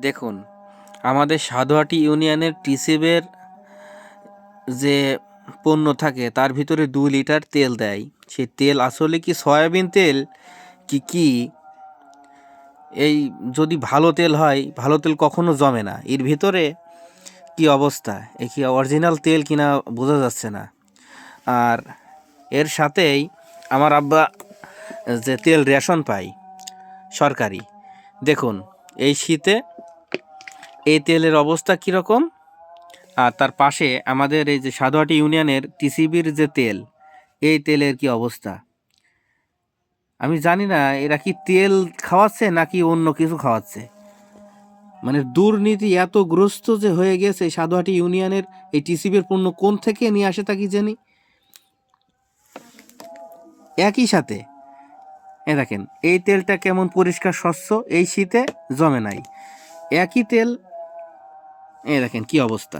দেখুন, আমাদের সাধুয়াটি ইউনিয়নের টিসিবের যে পণ্য থাকে তার ভিতরে 2 লিটার তেল দেয়। সেই তেল আসলে কি সয়াবিন তেল কি এই যদি ভালো তেল হয়, ভালো তেল কখনো জমে না। এর ভিতরে কি অবস্থা, এ কি অরিজিনাল তেল কিনা বোঝা যাচ্ছে না। আর এর সাথেই আমার আব্বা যে তেল রেশন পায় সরকারি, দেখুন এই শীতে এই তেলের অবস্থা কীরকম। আর তার পাশে আমাদের এই যে সাধুয়াটি ইউনিয়নের টিসিবির যে তেল, এই তেলের কি অবস্থা আমি জানি না। এরা কি তেল খাওয়াচ্ছে নাকি অন্য কিছু খাওয়াচ্ছে। মানে দুর্নীতি এতগ্রস্ত যে হয়ে গেছে সাধুয়াটি ইউনিয়নের এই টিসিবির পণ্য কোন থেকে নিয়ে আসে তা কি জানি। একই সাথে দেখেন এই তেলটা কেমন পরিষ্কার স্বচ্ছ, এই শীতে জমে নাই। একই তেল, দেখেন কি অবস্থা।